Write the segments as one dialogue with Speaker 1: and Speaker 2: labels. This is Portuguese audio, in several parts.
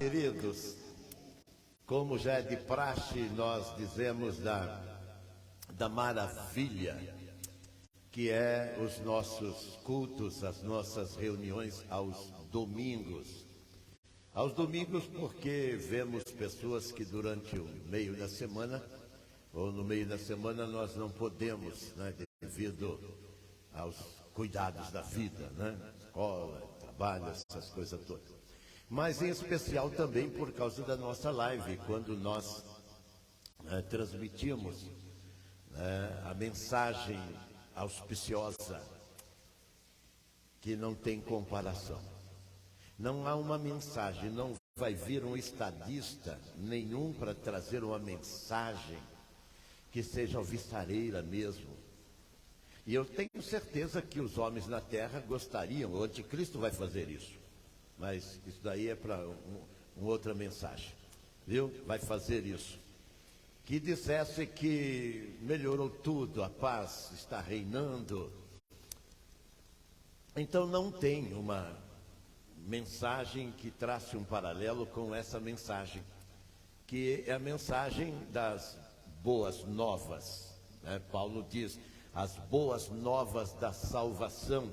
Speaker 1: queridos, como já é de praxe, nós dizemos da maravilha que é os nossos cultos, as nossas reuniões aos domingos. Aos domingos porque vemos pessoas que durante o meio da semana, ou no meio da semana, nós não podemos, né, devido aos cuidados da vida, né? Escola, trabalho, essas coisas todas. Mas em especial também por causa da nossa live, quando nós transmitimos a mensagem auspiciosa, que não tem comparação. Não há uma mensagem, não vai vir um estadista nenhum para trazer uma mensagem que seja alvissareira mesmo. E eu tenho certeza que os homens na terra gostariam, o anticristo vai fazer isso. Mas isso daí é para uma outra mensagem, viu? Vai fazer isso. Que dissesse que melhorou tudo, a paz está reinando. Então não tem uma mensagem que trace um paralelo com essa mensagem, que é a mensagem das boas novas, né? Paulo diz, as boas novas da salvação.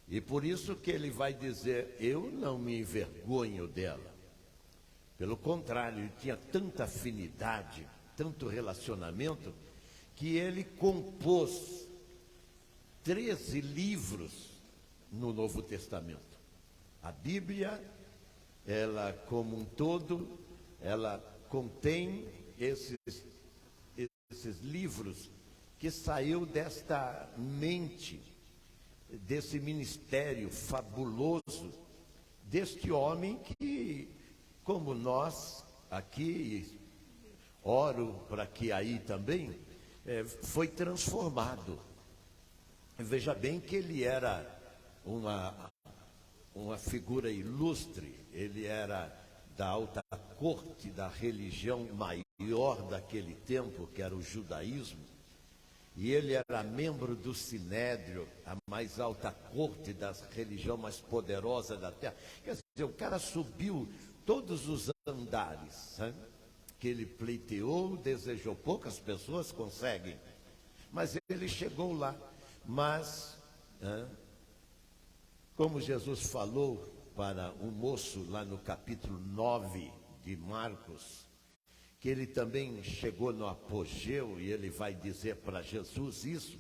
Speaker 1: E por isso que ele vai dizer, eu não me envergonho dela. Pelo contrário, ele tinha tanta afinidade, tanto relacionamento, que ele compôs 13 livros no Novo Testamento. A Bíblia, ela como um todo, ela contém esses livros que saiu desta mente, desse ministério fabuloso, deste homem que, como nós aqui, oro para que aí também, foi transformado. Veja bem que ele era uma figura ilustre, ele era da alta corte da religião maior daquele tempo, que era o judaísmo, e ele era membro do Sinédrio, a mais alta corte da religião mais poderosa da terra. Quer dizer, o cara subiu todos os andares, né, que ele pleiteou, desejou. Poucas pessoas conseguem, mas ele chegou lá. Mas, como Jesus falou para um moço lá no capítulo 9 de Marcos, que ele também chegou no apogeu, e ele vai dizer para Jesus isso.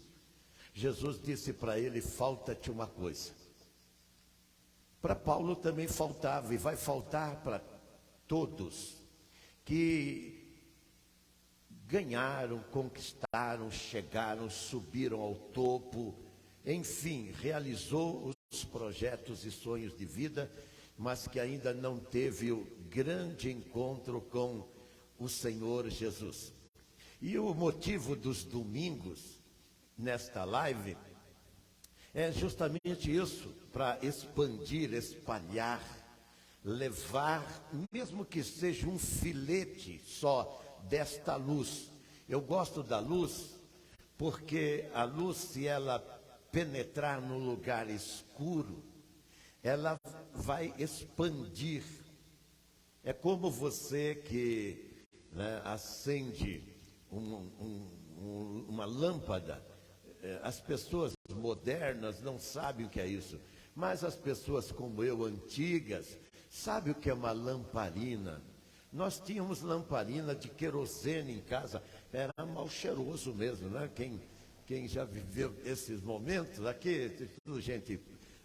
Speaker 1: Jesus disse para ele, falta-te uma coisa. Para Paulo também faltava, e vai faltar para todos que ganharam, conquistaram, chegaram, subiram ao topo, enfim, realizou os projetos e sonhos de vida, mas que ainda não teve o grande encontro com o Senhor Jesus. E o motivo dos domingos nesta live é justamente isso, para expandir, espalhar, levar, mesmo que seja um filete só desta luz. Eu gosto da luz porque a luz, se ela penetrar no lugar escuro, ela vai expandir. É como você que acende uma lâmpada. As pessoas modernas não sabem o que é isso, mas as pessoas como eu, antigas, sabem o que é uma lamparina. Nós tínhamos lamparina de querosene em casa, era mal cheiroso mesmo, né? Quem já viveu esses momentos, aqui, tudo gente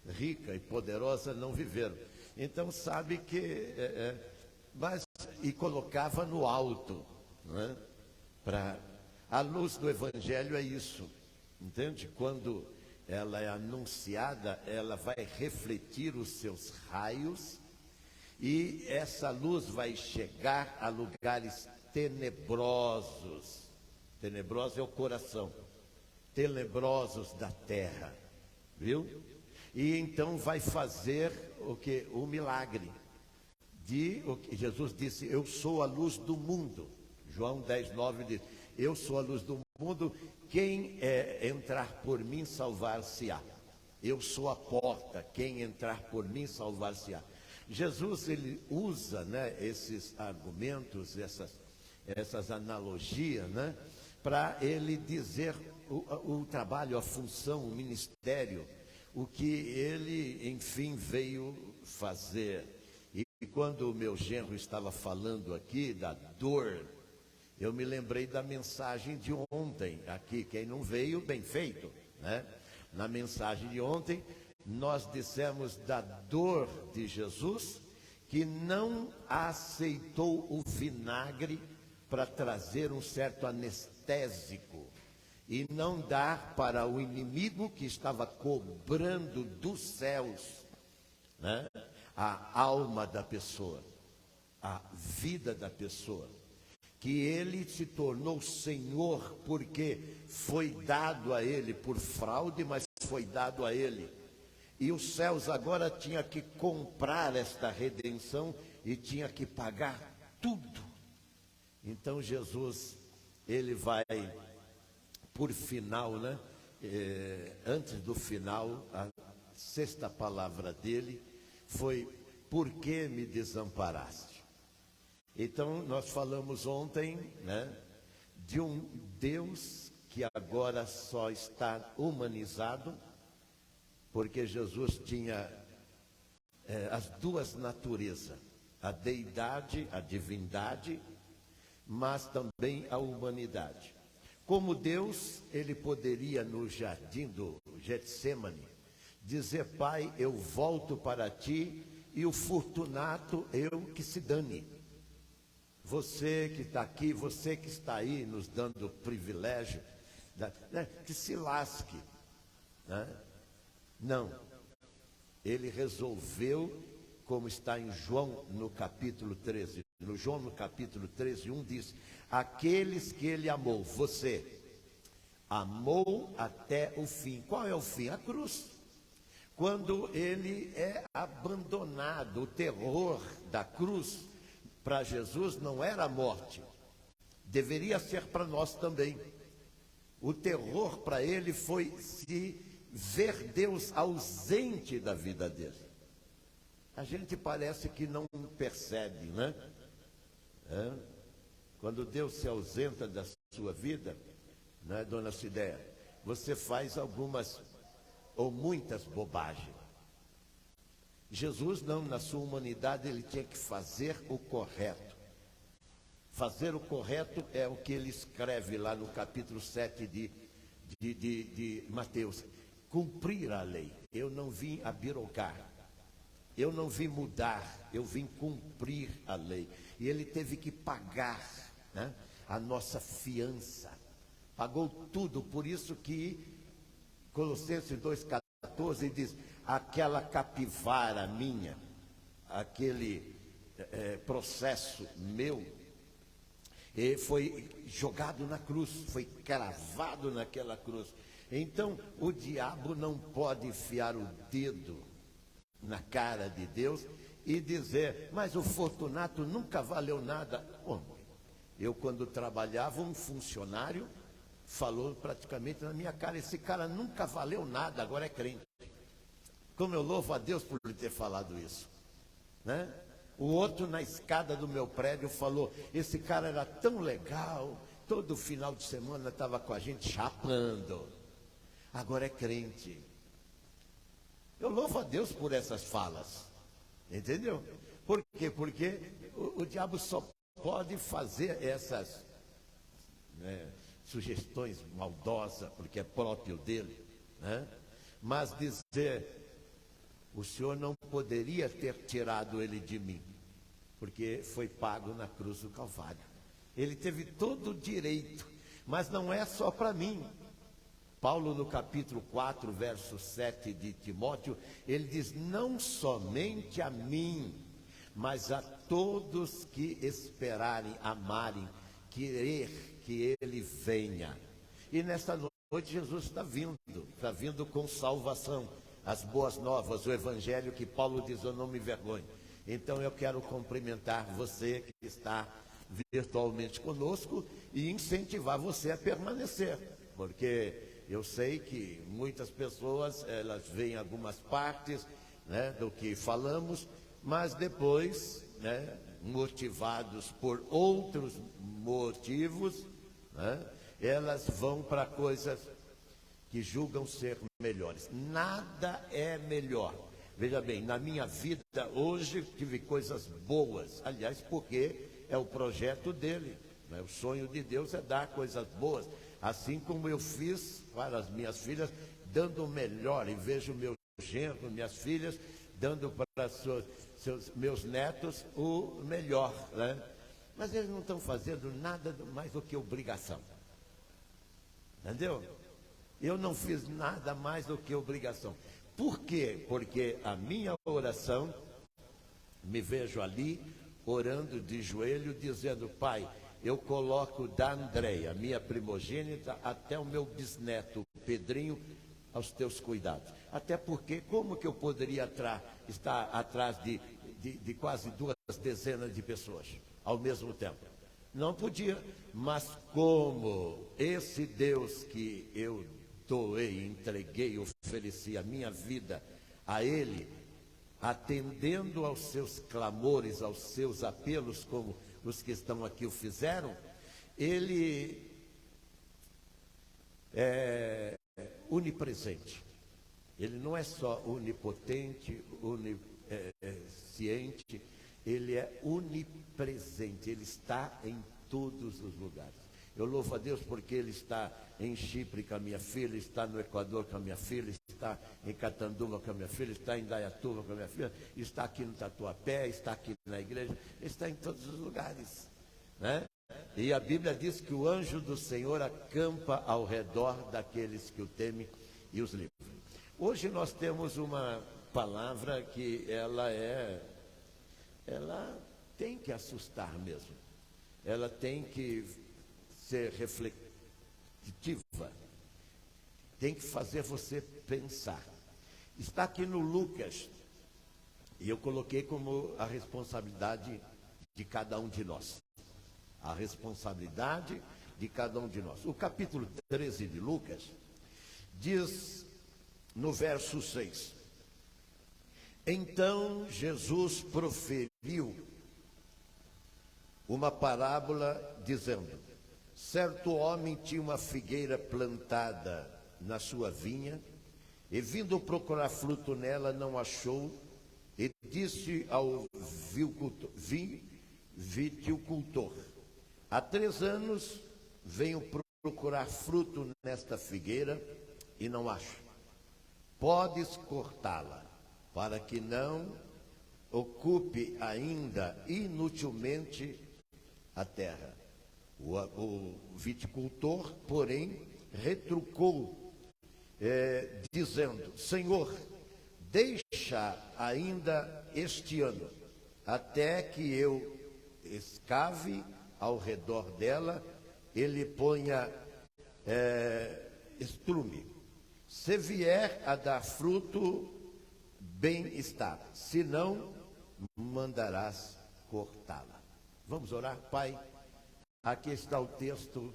Speaker 1: rica e poderosa não viveram. Então sabe que... e colocava no alto, né? A luz do Evangelho é isso, entende? Quando ela é anunciada, ela vai refletir os seus raios, e essa luz vai chegar a lugares tenebrosos. Tenebroso é o coração, tenebrosos da terra, viu? E então vai fazer o que? O milagre. O que Jesus disse, eu sou a luz do mundo. João 10:9 diz, eu sou a luz do mundo, quem entrar por mim salvar-se-á. Eu sou a porta, quem entrar por mim salvar-se-á. Jesus, ele usa, né, esses argumentos, essas analogias, né, para ele dizer o trabalho, a função, o ministério, o que ele, enfim, veio fazer. E quando o meu genro estava falando aqui da dor, eu me lembrei da mensagem de ontem aqui. Quem não veio, bem feito, né? Na mensagem de ontem, nós dissemos da dor de Jesus, que não aceitou o vinagre para trazer um certo anestésico e não dar para o inimigo que estava cobrando dos céus, né, a alma da pessoa, a vida da pessoa, que ele se tornou Senhor porque foi dado a ele por fraude, mas foi dado a ele. E os céus agora tinham que comprar esta redenção e tinha que pagar tudo. Então Jesus, ele vai, por final, né? Antes do final, a sexta palavra dele foi: por que me desamparaste? Então nós falamos ontem, né, de um Deus que agora só está humanizado, porque Jesus tinha as duas naturezas, a deidade, a divindade, mas também a humanidade. Como Deus, ele poderia no jardim do Getsêmani dizer: Pai, eu volto para ti, e o fortunato eu que se dane. Você que está aqui, você que está aí nos dando o privilégio, né, que se lasque, né? Não, ele resolveu, como está em João no capítulo 13, no João no capítulo 13, 1 diz: aqueles que ele amou, você amou até o fim. Qual é o fim? A cruz. Quando ele é abandonado, o terror da cruz para Jesus não era a morte, deveria ser para nós também. O terror para ele foi se ver Deus ausente da vida dele. A gente parece que não percebe, né? Quando Deus se ausenta da sua vida, né, dona Cidéia, você faz algumas ou muitas bobagens. Jesus não, na sua humanidade, ele tinha que fazer o correto. Fazer o correto é o que ele escreve lá no capítulo 7 de Mateus: cumprir a lei. Eu não vim abirogar, eu não vim mudar, eu vim cumprir a lei. E ele teve que pagar, né, a nossa fiança, pagou tudo. Por isso que Colossenses 2,14 diz: aquela capivara minha, aquele processo meu, foi jogado na cruz, foi cravado naquela cruz. Então o diabo não pode enfiar o dedo na cara de Deus e dizer: mas o fortunato nunca valeu nada. Bom, eu quando trabalhava, um funcionário falou praticamente na minha cara: esse cara nunca valeu nada, agora é crente. Como eu louvo a Deus por lhe ter falado isso, né? O outro na escada do meu prédio falou: esse cara era tão legal, todo final de semana estava com a gente chapando, agora é crente. Eu louvo a Deus por essas falas, entendeu? Por quê? Porque o diabo só pode fazer essas, né, sugestões maldosas, porque é próprio dele, né? Mas dizer: o Senhor não poderia ter tirado ele de mim, porque foi pago na cruz do Calvário. Ele teve todo o direito, mas não é só para mim. Paulo, no capítulo 4, verso 7 de Timóteo, ele diz: não somente a mim, mas a todos que esperarem, amarem, querer que ele venha. E nesta noite Jesus está vindo com salvação, as boas novas, o evangelho que Paulo diz: eu não me envergonho. Então eu quero cumprimentar você que está virtualmente conosco e incentivar você a permanecer, porque eu sei que muitas pessoas, elas veem algumas partes, né, do que falamos, mas depois, né, motivados por outros motivos, né, elas vão para coisas que julgam ser melhores. Nada é melhor. Veja bem, na minha vida hoje tive coisas boas, aliás, porque é o projeto dele, né? O sonho de Deus é dar coisas boas, assim como eu fiz para as minhas filhas, dando o melhor, e vejo meu genro, minhas filhas, dando para meus netos o melhor, né? Mas eles não estão fazendo nada mais do que obrigação, entendeu? Eu não fiz nada mais do que obrigação. Por quê? Porque a minha oração, me vejo ali, orando de joelho, dizendo: Pai, eu coloco da Andréia, minha primogênita, até o meu bisneto, Pedrinho, aos teus cuidados. Até porque, como que eu poderia estar atrás de quase 2 dezenas de pessoas ao mesmo tempo? Não podia, mas como esse Deus que eu doei, entreguei, ofereci a minha vida a Ele, atendendo aos seus clamores, aos seus apelos, como os que estão aqui o fizeram, Ele é onipresente. Ele não é só onipotente, onisciente, Ele é onipresente, Ele está em todos os lugares. Eu louvo a Deus porque Ele está em Chipre com a minha filha, está no Equador com a minha filha, está em Catanduva com a minha filha, está em Dayatuba com a minha filha, está aqui no Tatuapé, está aqui na igreja, está em todos os lugares, né? E a Bíblia diz que o anjo do Senhor acampa ao redor daqueles que o temem e os livra. Hoje nós temos uma palavra que ela tem que assustar mesmo, ela tem que ser reflexiva, tem que fazer você pensar. Está aqui no Lucas, e eu coloquei como a responsabilidade de cada um de nós. A responsabilidade de cada um de nós. O capítulo 13 de Lucas diz no verso 6: Então Jesus proferiu uma parábola dizendo: certo homem tinha uma figueira plantada na sua vinha, e vindo procurar fruto nela, não achou, e disse ao viticultor: há 3 anos venho procurar fruto nesta figueira e não acho. Podes cortá-la, para que não ocupe ainda inutilmente a terra. O viticultor, porém, retrucou, dizendo: Senhor, deixa ainda este ano, até que eu escave ao redor dela, ele ponha estrume. Se vier a dar fruto, bem está, se não, mandarás cortá-la. Vamos orar? Pai, aqui está o texto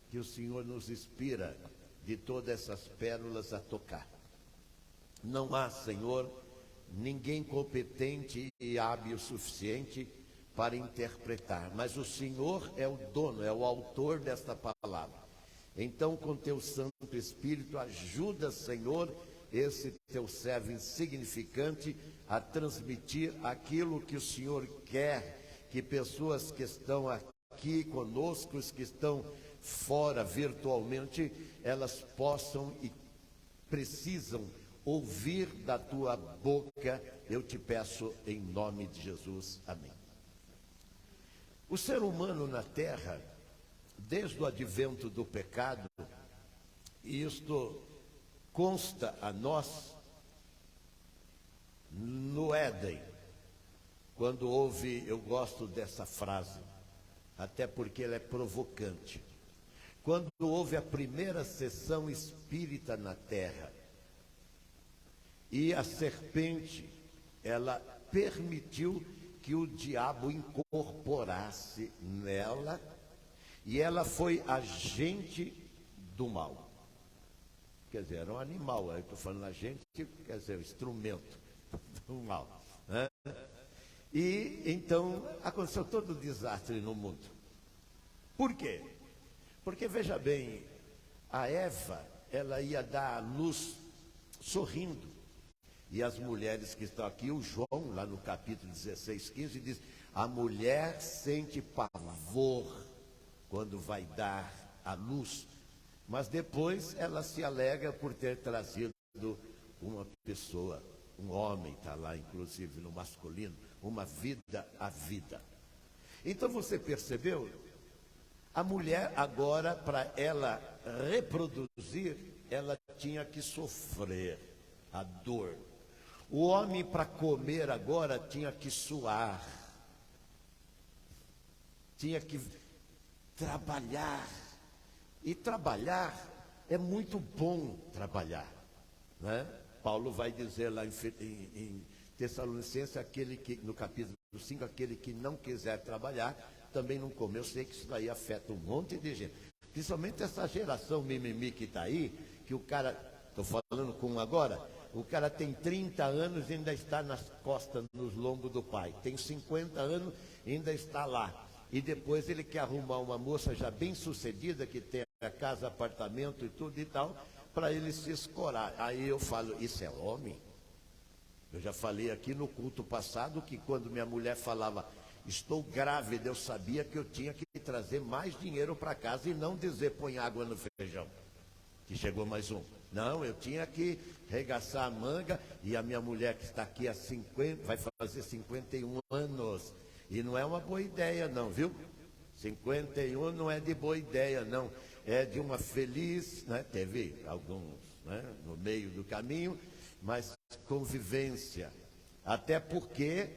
Speaker 1: que o Senhor nos inspira de todas essas pérolas a tocar. Não há, Senhor, ninguém competente e hábil o suficiente para interpretar, mas o Senhor é o dono, é o autor desta palavra. Então, com teu Santo Espírito, ajuda, Senhor, esse teu servo insignificante a transmitir aquilo que o Senhor quer que pessoas que estão aqui conosco, os que estão fora virtualmente, elas possam e precisam ouvir da tua boca. Eu te peço em nome de Jesus, amém. O ser humano na terra, desde o advento do pecado, e isto consta a nós no Éden, quando houve, eu gosto dessa frase, até porque ela é provocante, quando houve a primeira sessão espírita na terra, e a serpente, ela permitiu que o diabo incorporasse nela, e ela foi agente do mal. Quer dizer, era um animal, eu estou falando agente, quer dizer, instrumento do mal, né? E então aconteceu todo o desastre no mundo. Por quê? Porque, veja bem, a Eva, ela ia dar à luz sorrindo. E as mulheres que estão aqui, o João, lá no capítulo 16, 15, diz: a mulher sente pavor quando vai dar à luz, mas depois ela se alegra por ter trazido uma pessoa, um homem, está lá inclusive no masculino, uma vida à vida. Então você percebeu? A mulher agora, para ela reproduzir, ela tinha que sofrer a dor. O homem, para comer agora, tinha que suar, tinha que trabalhar. E trabalhar é muito bom trabalhar, né? Paulo vai dizer lá em Tessalonicenses, aquele que, no capítulo 5, aquele que não quiser trabalhar, também não come. Eu sei que isso daí afeta um monte de gente, principalmente essa geração mimimi que está aí, que o cara, estou falando com um agora, o cara tem 30 anos e ainda está nas costas, nos lombos do pai, tem 50 anos e ainda está lá, e depois ele quer arrumar uma moça já bem sucedida, que tem a casa, apartamento e tudo e tal, para ele se escorar. Aí eu falo, isso é homem? Eu já falei aqui no culto passado que quando minha mulher falava, estou grávida, eu sabia que eu tinha que trazer mais dinheiro para casa e não dizer, põe água no feijão, que chegou mais um. Não, eu tinha que regaçar a manga, e a minha mulher que está aqui há 50, vai fazer 51 anos, e não é uma boa ideia não, viu? 51 não é de boa ideia não, é de uma feliz, né? Teve alguns, né, no meio do caminho, mas convivência, até porque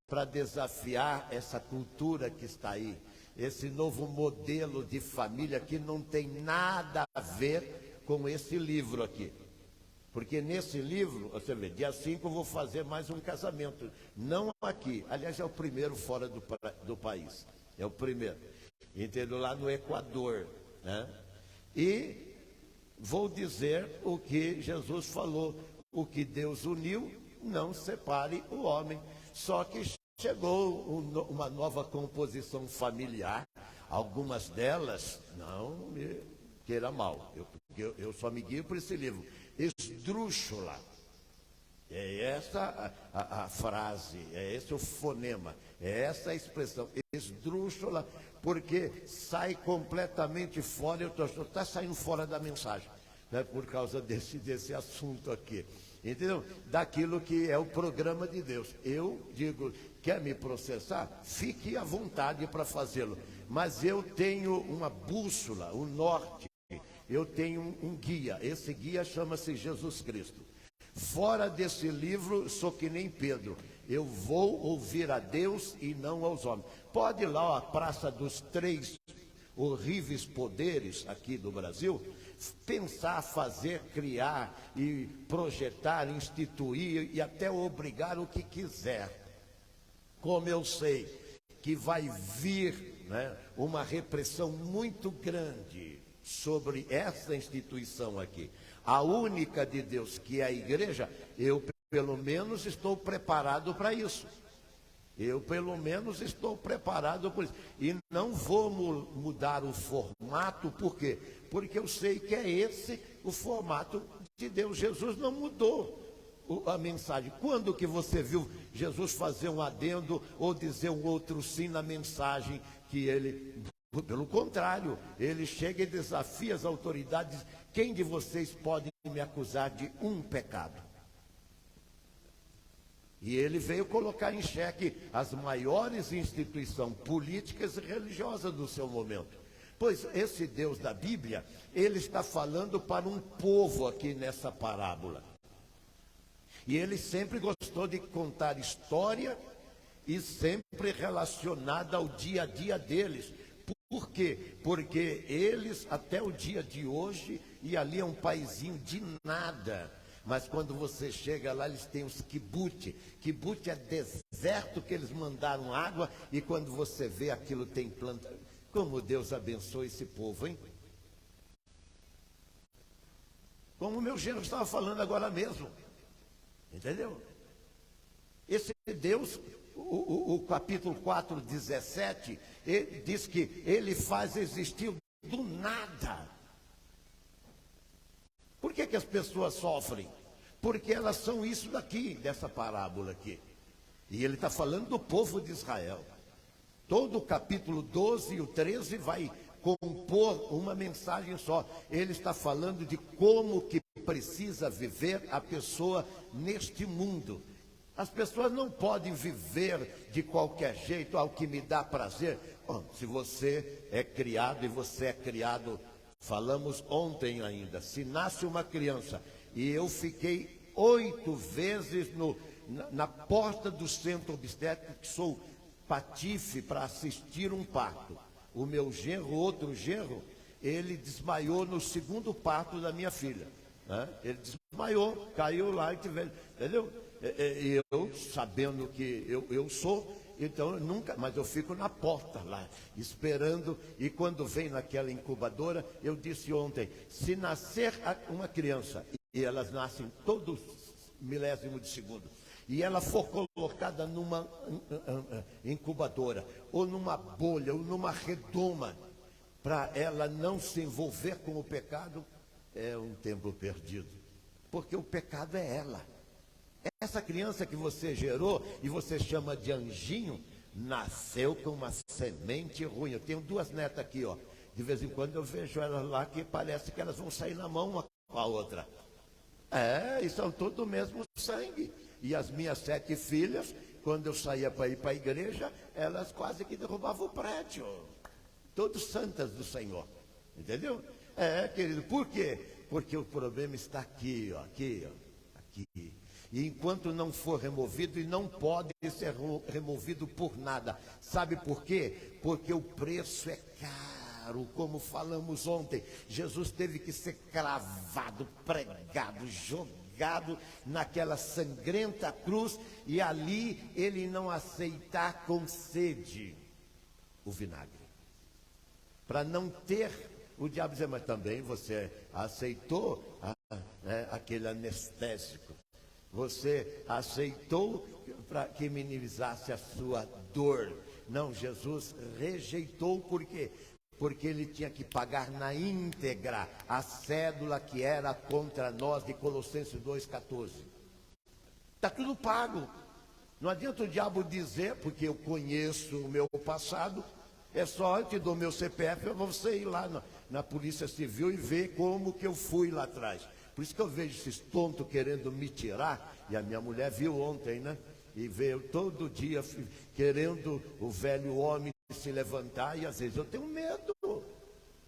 Speaker 1: para desafiar essa cultura que está aí, esse novo modelo de família que não tem nada a ver com esse livro aqui. Porque nesse livro, você vê, dia 5 eu vou fazer mais um casamento, não aqui, aliás é o primeiro fora do país, é o primeiro, entendeu? Lá no Equador, né? E vou dizer o que Jesus falou, o que Deus uniu, não separe o homem. Só que chegou uma nova composição familiar, algumas delas, não me queira mal, eu só me guio por esse livro, esdrúxula, é essa a frase, é esse o fonema, é essa a expressão, esdrúxula, porque sai completamente fora, está saindo fora da mensagem, né, por causa desse assunto aqui, entendeu? Daquilo que é o programa de Deus. Eu digo, quer me processar? Fique à vontade para fazê-lo, mas eu tenho uma bússola, um norte, eu tenho um guia, esse guia chama-se Jesus Cristo. Fora desse livro, sou que nem Pedro, eu vou ouvir a Deus e não aos homens. Pode ir lá, ó, a Praça dos Três Horríveis Poderes aqui do Brasil, pensar, fazer, criar e projetar, instituir e até obrigar o que quiser. Como eu sei que vai vir, né, uma repressão muito grande sobre essa instituição aqui, a única de Deus, que é a igreja, eu pelo menos estou preparado para isso. Eu pelo menos estou preparado por isso. E não vou mudar o formato, por quê? Porque eu sei que é esse o formato de Deus. Jesus não mudou a mensagem. Quando que você viu Jesus fazer um adendo ou dizer um outro sim na mensagem que ele... Pelo contrário, ele chega e desafia as autoridades. Quem de vocês pode me acusar de um pecado? E ele veio colocar em xeque as maiores instituições políticas e religiosas do seu momento. Pois esse Deus da Bíblia, ele está falando para um povo aqui nessa parábola. E ele sempre gostou de contar história e sempre relacionada ao dia a dia deles. Por quê? Porque eles, até o dia de hoje, e ali é um paizinho de nada, mas quando você chega lá, eles têm os kibbutz. Kibbutz é deserto que eles mandaram água, e quando você vê aquilo tem planta. Como Deus abençoa esse povo, hein? Como o meu genro estava falando agora mesmo, entendeu? Esse Deus o capítulo 4, 17, ele diz que ele faz existir do nada. Por que as pessoas sofrem? Porque elas são isso daqui, dessa parábola aqui. E ele está falando do povo de Israel. Todo o capítulo 12 e o 13 vai compor uma mensagem só. Ele está falando de como que precisa viver a pessoa neste mundo. As pessoas não podem viver de qualquer jeito, ao que me dá prazer. Bom, se você é criado e você é criado, falamos ontem ainda, se nasce uma criança, e eu fiquei 8 vezes na porta do centro obstétrico, que sou patife para assistir um parto. O meu genro, outro genro, ele desmaiou no segundo parto da minha filha, né? Ele desmaiou, caiu lá e teve, entendeu? E eu, sabendo que eu sou, então eu nunca, mas eu fico na porta lá, esperando, e quando vem naquela incubadora, eu disse ontem, se nascer uma criança, e elas nascem todos milésimo de segundo, e ela for colocada numa incubadora, ou numa bolha, ou numa redoma, para ela não se envolver com o pecado, é um tempo perdido, porque o pecado é ela. Essa criança que você gerou e você chama de anjinho, nasceu com uma semente ruim. Eu tenho 2 netas aqui, ó. De vez em quando eu vejo elas lá que parece que elas vão sair na mão uma com a outra. E são todos do mesmo sangue. E as minhas 7 filhas, quando eu saía para ir para a igreja, elas quase que derrubavam o prédio. Todos santas do Senhor. Entendeu? Querido, por quê? Porque o problema está aqui, ó, aqui, ó, aqui. E enquanto não for removido, e não pode ser removido por nada. Sabe por quê? Porque o preço é caro, como falamos ontem. Jesus teve que ser cravado, pregado, jogado naquela sangrenta cruz, e ali ele não aceitar com sede o vinagre. Para não ter, o diabo dizer, mas também você aceitou aquele anestésico. Você aceitou para que minimizasse a sua dor. Não, Jesus rejeitou, por quê? Porque ele tinha que pagar na íntegra a cédula que era contra nós, de Colossenses 2,14. Está tudo pago. Não adianta o diabo dizer, porque eu conheço o meu passado, é só antes do meu CPF, eu vou você ir lá na Polícia Civil e ver como que eu fui lá atrás. Por isso que eu vejo esses tontos querendo me tirar, e a minha mulher viu ontem, né? E veio todo dia querendo o velho homem se levantar, e às vezes eu tenho medo,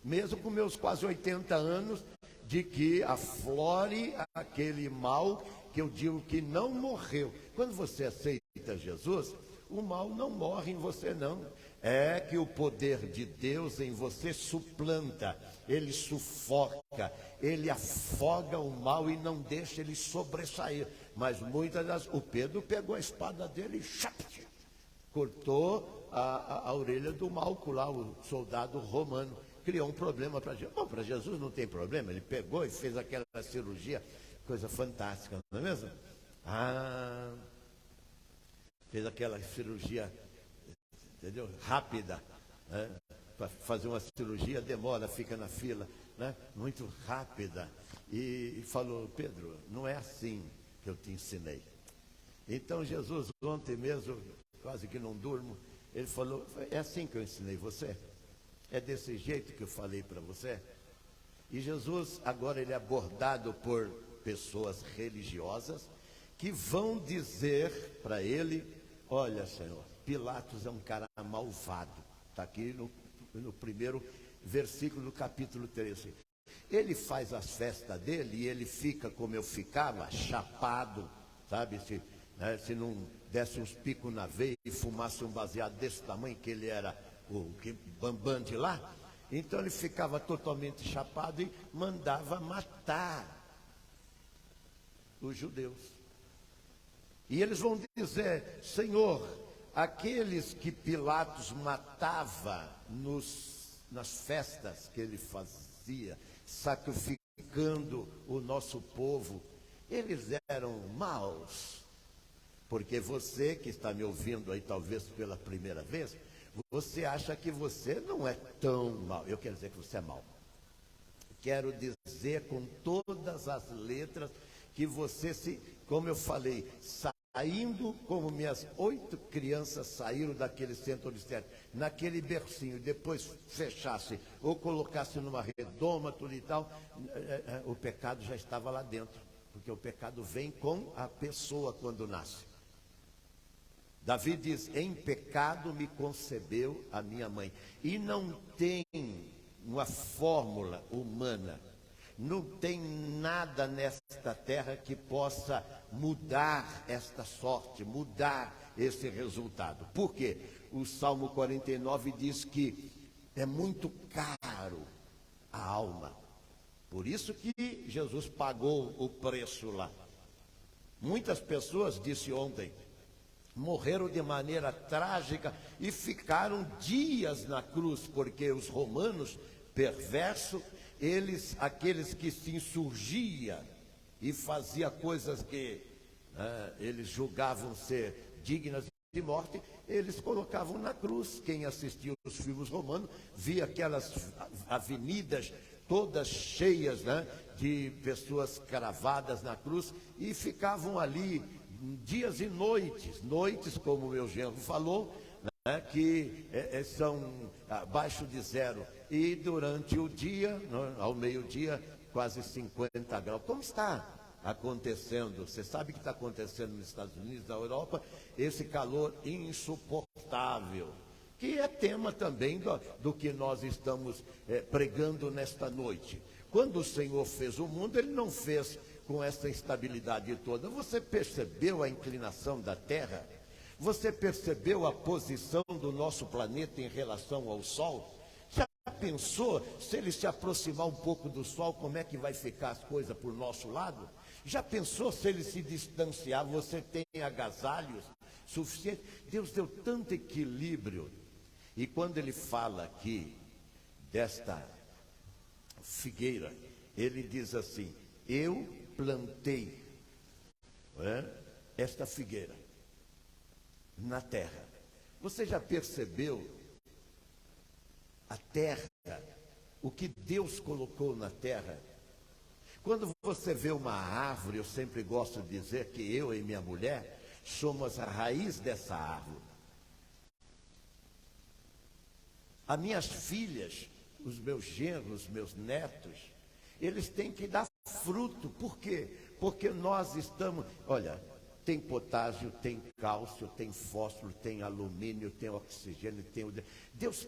Speaker 1: mesmo com meus quase 80 anos, de que aflore aquele mal que eu digo que não morreu. Quando você aceita Jesus, o mal não morre em você, não. É que o poder de Deus em você suplanta, ele sufoca, ele afoga o mal e não deixa ele sobressair. Mas muitas das... O Pedro pegou a espada dele e cortou a orelha do Malco lá, o soldado romano. Criou um problema para Jesus. Bom, para Jesus não tem problema, ele pegou e fez aquela cirurgia, coisa fantástica, não é mesmo? Fez aquela cirurgia, entendeu? Rápida, né? Para fazer uma cirurgia demora, fica na fila, né? Muito rápida. E falou, Pedro, não é assim que eu te ensinei. Então Jesus, ontem mesmo, quase que não durmo, ele falou, é assim que eu ensinei você? É desse jeito que eu falei para você? E Jesus, agora ele é abordado por pessoas religiosas que vão dizer para ele, olha, Senhor, Pilatos é um cara malvado. Está aqui no primeiro versículo do capítulo 13. Ele faz as festas dele e ele fica como eu ficava, chapado, sabe? Se não desse uns picos na veia e fumasse um baseado desse tamanho, que ele era o bambam de lá, então ele ficava totalmente chapado e mandava matar os judeus. E eles vão dizer, Senhor, aqueles que Pilatos matava nas festas que ele fazia, sacrificando o nosso povo, eles eram maus. Porque você que está me ouvindo aí, talvez pela primeira vez, você acha que você não é tão mal. Eu quero dizer que você é mal. Quero dizer com todas as letras que você como eu falei, saindo como minhas 8 crianças saíram daquele centro obstétrico, naquele bercinho, depois fechasse ou colocasse numa redoma, tudo e tal, o pecado já estava lá dentro, porque o pecado vem com a pessoa quando nasce. Davi diz, em pecado me concebeu a minha mãe. E não tem uma fórmula humana, não tem nada nesta terra que possa mudar esta sorte, mudar esse resultado. Por quê? O Salmo 49 diz que é muito caro a alma. Por isso que Jesus pagou o preço lá. Muitas pessoas, disse ontem, morreram de maneira trágica e ficaram dias na cruz, porque os romanos perversos, aqueles que se insurgia e fazia coisas que eles julgavam ser dignas de morte, eles colocavam na cruz. Quem assistia os filmes romanos via aquelas avenidas todas cheias, de pessoas cravadas na cruz, e ficavam ali dias e noites, como o meu genro falou, que são abaixo de zero, e durante o dia, ao meio-dia, quase 50 graus. Como está acontecendo? Você sabe que está acontecendo nos Estados Unidos, na Europa, esse calor insuportável, que é tema também do que nós estamos pregando nesta noite. Quando o Senhor fez o mundo, Ele não fez com essa instabilidade toda. Você percebeu a inclinação da Terra? Você percebeu a posição do nosso planeta em relação ao Sol? Já pensou, se ele se aproximar um pouco do Sol, como é que vai ficar as coisas por nosso lado? Já pensou se ele se distanciar, você tem agasalhos suficientes? Deus deu tanto equilíbrio. E quando ele fala aqui desta figueira, ele diz assim, eu plantei esta figueira na terra. Você já percebeu a terra, o que Deus colocou na terra? Quando você vê uma árvore, eu sempre gosto de dizer que eu e minha mulher somos a raiz dessa árvore. As minhas filhas, os meus genros, os meus netos, eles têm que dar fruto. Por quê? Porque nós estamos, olha, tem potássio, tem cálcio, tem fósforo, tem alumínio, tem oxigênio, Deus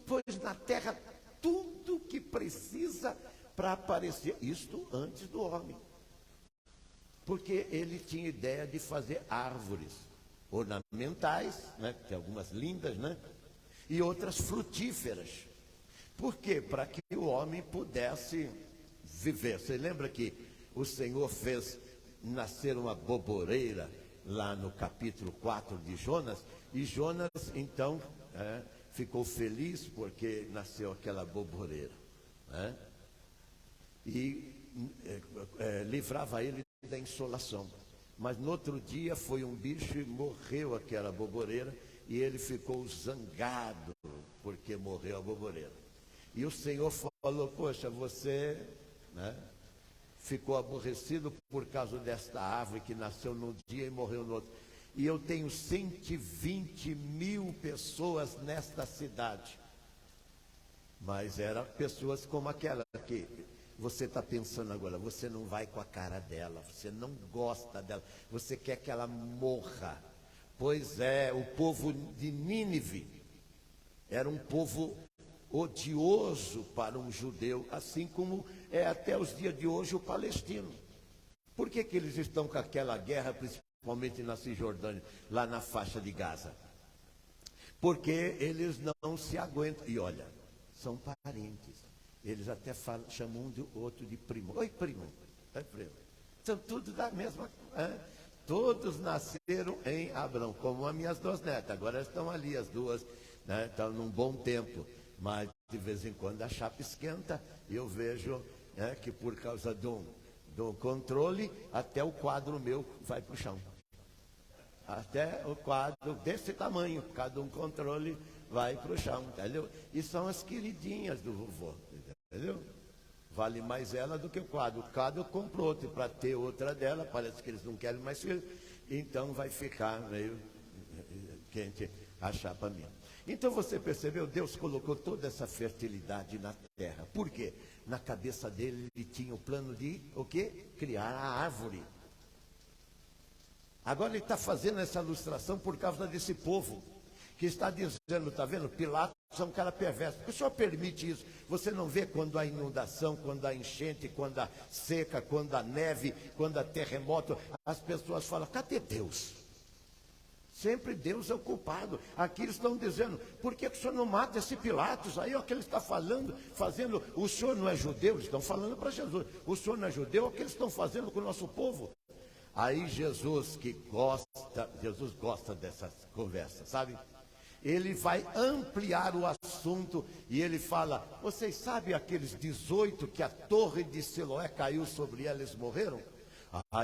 Speaker 1: pôs na terra tudo que precisa para aparecer, isto antes do homem. Porque ele tinha ideia de fazer árvores ornamentais, tem algumas lindas, e outras frutíferas. Por quê? Para que o homem pudesse viver. Você lembra que o Senhor fez nascer uma boboreira lá no capítulo 4 de Jonas? E Jonas, então, ficou feliz porque nasceu aquela boboreira. E livrava ele da insolação. Mas no outro dia foi um bicho e morreu aquela boboreira. E ele ficou zangado porque morreu a boboreira. E o Senhor falou, poxa, você ficou aborrecido por causa desta árvore que nasceu num dia e morreu no outro. E eu tenho 120 mil pessoas nesta cidade. Mas eram pessoas como aquela que você está pensando agora, você não vai com a cara dela, você não gosta dela, você quer que ela morra. Pois é, o povo de Nínive era um povo odioso para um judeu, assim como é até os dias de hoje o palestino. Por que eles estão com aquela guerra, principalmente na Cisjordânia, lá na faixa de Gaza? Porque eles não se aguentam. E olha, são parentes. Eles até chamam um do outro de primo. Oi, primo. Oi, primo. São tudo da mesma... Todos nasceram em Abrão, como as minhas 2 netas. Agora elas estão ali, as duas, estão num bom tempo. Mas de vez em quando a chapa esquenta e eu vejo que por causa do controle, até o quadro meu vai para o chão. até o quadro desse tamanho, cada um controle vai para o chão, entendeu? E são as queridinhas do vovô, entendeu? Vale mais ela do que o quadro. O quadro comprou outro para ter outra dela, parece que eles não querem mais filho, então vai ficar meio quente a chapa minha. Então você percebeu, Deus colocou toda essa fertilidade na terra. Por quê? Na cabeça dele ele tinha o plano de o quê? Criar a árvore. Agora ele está fazendo essa ilustração por causa desse povo que está dizendo, está vendo? Pilatos é um cara perverso. Porque o senhor permite isso? Você não vê quando há inundação, quando há enchente, quando há seca, quando há neve, quando há terremoto, as pessoas falam, cadê Deus? Sempre Deus é o culpado. Aqui eles estão dizendo, por que o senhor não mata esse Pilatos? Aí o que ele está fazendo, o senhor não é judeu? Eles estão falando para Jesus, o senhor não é judeu? O que eles estão fazendo com o nosso povo? Aí Jesus gosta dessas conversas, sabe? Ele vai ampliar o assunto e ele fala, vocês sabem aqueles 18 que a torre de Siloé caiu sobre eles, morreram?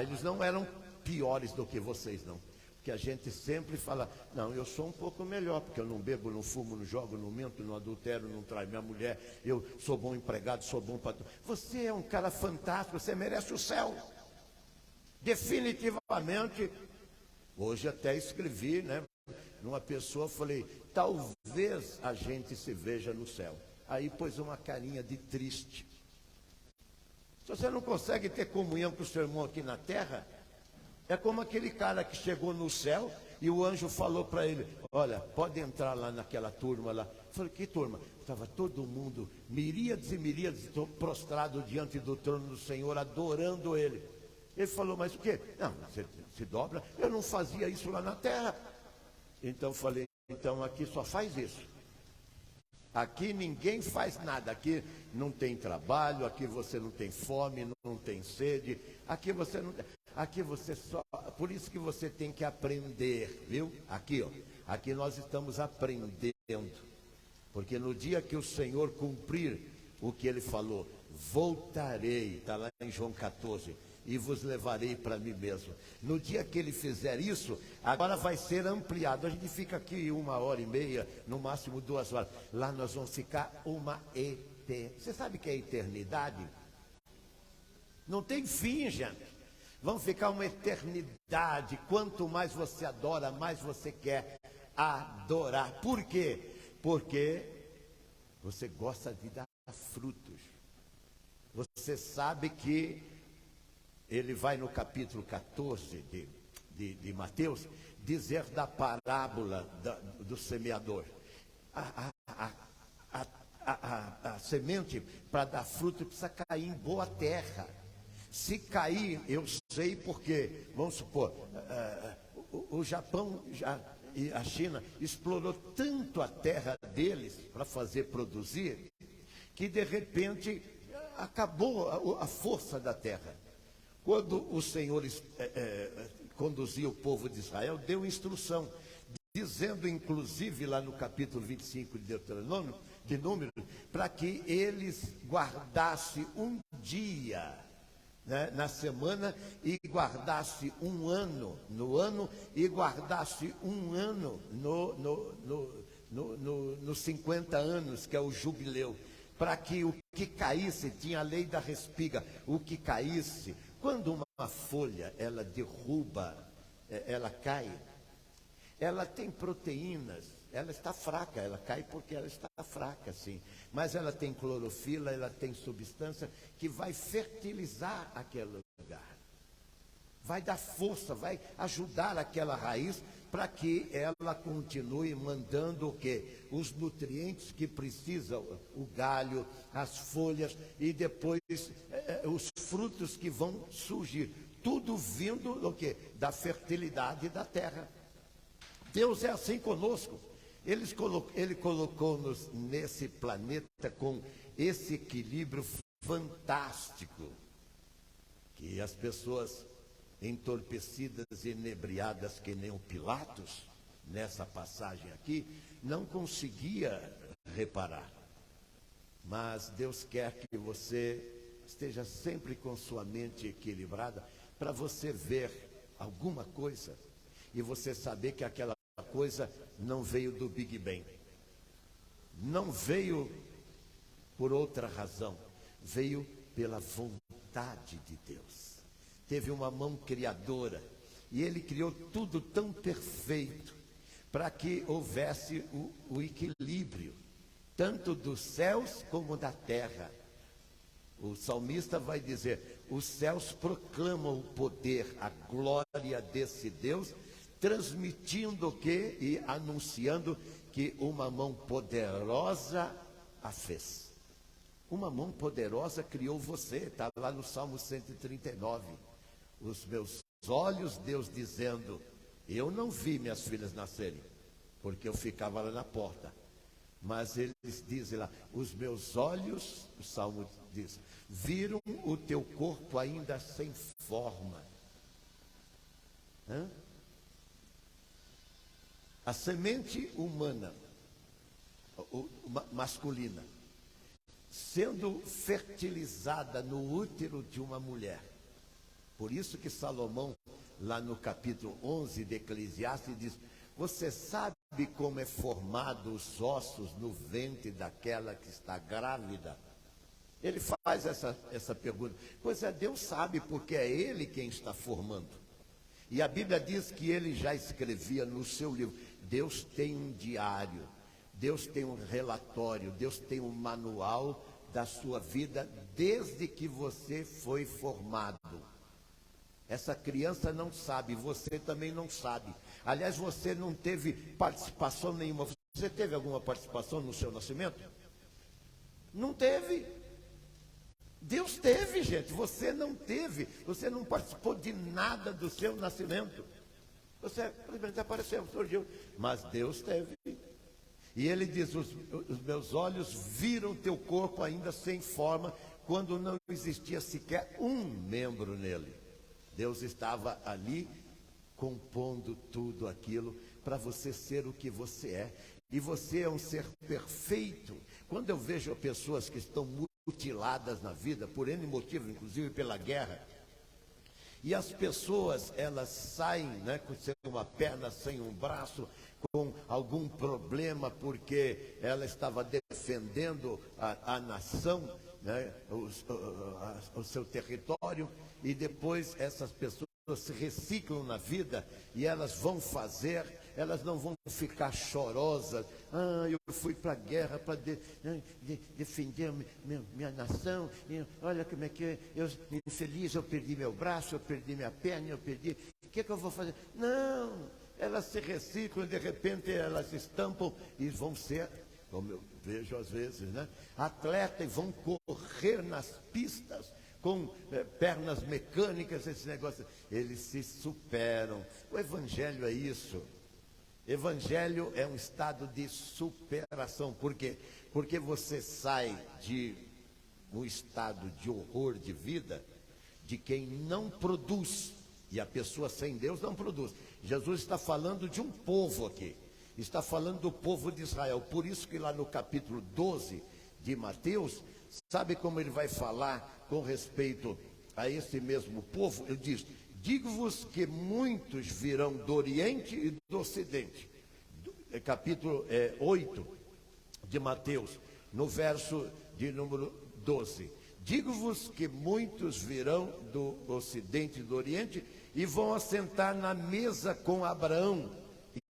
Speaker 1: Eles não eram piores do que vocês, não. Porque a gente sempre fala, não, eu sou um pouco melhor, porque eu não bebo, não fumo, não jogo, não minto, não adultero, não traio minha mulher, eu sou bom empregado, sou bom patrão. Você é um cara fantástico, você merece o céu. Definitivamente, hoje até escrevi, né? Numa pessoa, falei, talvez a gente se veja no céu. Aí pôs uma carinha de triste. Se você não consegue ter comunhão com o seu irmão aqui na terra, é como aquele cara que chegou no céu e o anjo falou para ele, olha, pode entrar lá naquela turma lá. Eu falei, que turma? Estava todo mundo, miríades e miríades, prostrado diante do trono do Senhor, adorando ele. Ele falou, mas o quê? Não, você se dobra, eu não fazia isso lá na terra. Então eu falei, então aqui só faz isso. Aqui ninguém faz nada, aqui não tem trabalho, aqui você não tem fome, não tem sede, aqui você não... Aqui você só... Por isso que você tem que aprender, viu? Aqui, ó, aqui nós estamos aprendendo. Porque no dia que o Senhor cumprir o que Ele falou, voltarei, está lá em João 14, e vos levarei para mim mesmo. No dia que ele fizer isso, agora vai ser ampliado. A gente fica aqui 1h30, no máximo 2 horas. Lá nós vamos ficar uma eternidade. Você sabe o que é eternidade? Não tem fim, gente. Vamos ficar uma eternidade. Quanto mais você adora, mais você quer adorar. Por quê? Porque você gosta de dar frutos. Você sabe que ele vai no capítulo 14 de Mateus dizer da parábola do semeador. A semente, para dar fruto, precisa cair em boa terra. Se cair, eu sei porque, vamos supor, o Japão e a China explorou tanto a terra deles para fazer produzir, que de repente acabou a força da terra. Quando o Senhor conduzia o povo de Israel, deu instrução, dizendo inclusive lá no capítulo 25 de Deuteronômio, de Números, para que eles guardassem um dia, né, na semana, e guardasse um ano no ano, e guardasse um ano nos 50 anos, que é o jubileu, para que o que caísse, tinha a lei da respiga, o que caísse. Quando uma folha, ela derruba, ela cai, ela tem proteínas, ela está fraca, ela cai porque ela está fraca, sim. Mas ela tem clorofila, ela tem substância que vai fertilizar aquele lugar. Vai dar força, vai ajudar aquela raiz para que ela continue mandando o quê? Os nutrientes que precisa, o galho, as folhas e depois os frutos que vão surgir. Tudo vindo do quê? Da fertilidade da terra. Deus é assim conosco. Ele colocou-nos nesse planeta com esse equilíbrio fantástico, que as pessoas entorpecidas e inebriadas que nem o Pilatos, nessa passagem aqui, não conseguia reparar. Mas Deus quer que você esteja sempre com sua mente equilibrada, para você ver alguma coisa. e você saber que aquela coisa não veio do Big Bang. Não veio por outra razão, veio pela vontade de Deus. Teve uma mão criadora, e Ele criou tudo tão perfeito, para que houvesse o equilíbrio, tanto dos céus como da terra. O salmista vai dizer, os céus proclamam o poder, a glória desse Deus, transmitindo o quê? E anunciando que uma mão poderosa a fez. Uma mão poderosa criou você, está lá no Salmo 139. Os meus olhos, Deus dizendo, eu não vi minhas filhas nascerem, porque eu ficava lá na porta. Mas eles dizem lá, os meus olhos, o Salmo diz, viram o teu corpo ainda sem forma. A semente humana, masculina, sendo fertilizada no útero de uma mulher. Por isso que Salomão, lá no capítulo 11 de Eclesiastes, diz, você sabe como é formado os ossos no ventre daquela que está grávida? Ele faz essa pergunta. Pois é, Deus sabe, porque é Ele quem está formando. E a Bíblia diz que Ele já escrevia no seu livro. Deus tem um diário, Deus tem um relatório, Deus tem um manual da sua vida desde que você foi formado. Essa criança não sabe, você também não sabe. Aliás, você não teve participação nenhuma. Você teve alguma participação no seu nascimento? Não teve. Deus teve, gente. Você não teve. Você não participou de nada do seu nascimento. Você apareceu, surgiu. Mas Deus teve. E Ele diz, os meus olhos viram teu corpo ainda sem forma, quando não existia sequer um membro nele. Deus estava ali compondo tudo aquilo para você ser o que você é. E você é um ser perfeito. Quando eu vejo pessoas que estão mutiladas na vida, por N motivos, inclusive pela guerra, e as pessoas, elas saem, né, sem uma perna, sem um braço, com algum problema, porque ela estava defendendo a nação, né, o seu território, e depois essas pessoas se reciclam na vida e elas vão fazer, elas não vão ficar chorosas. Eu fui para a guerra para defender minha nação, e olha como é que eu infeliz, eu perdi meu braço, eu perdi minha perna, o que eu vou fazer? Não, elas se reciclam, de repente elas se estampam e vão ser, como eu vejo às vezes, né, atleta, e vão correr nas pistas com pernas mecânicas, esse negócio. Eles se superam. O Evangelho é isso. Evangelho é um estado de superação. Por quê? Porque você sai de um estado de horror de vida, de quem não produz. E a pessoa sem Deus não produz. Jesus está falando de um povo aqui. Está falando do povo de Israel. Por isso que lá no capítulo 12 de Mateus, sabe como ele vai falar com respeito a esse mesmo povo? Ele diz, digo-vos que muitos virão do Oriente e do Ocidente. Capítulo 8 de Mateus, no verso de número 12. Digo-vos que muitos virão do Ocidente e do Oriente e vão assentar na mesa com Abraão,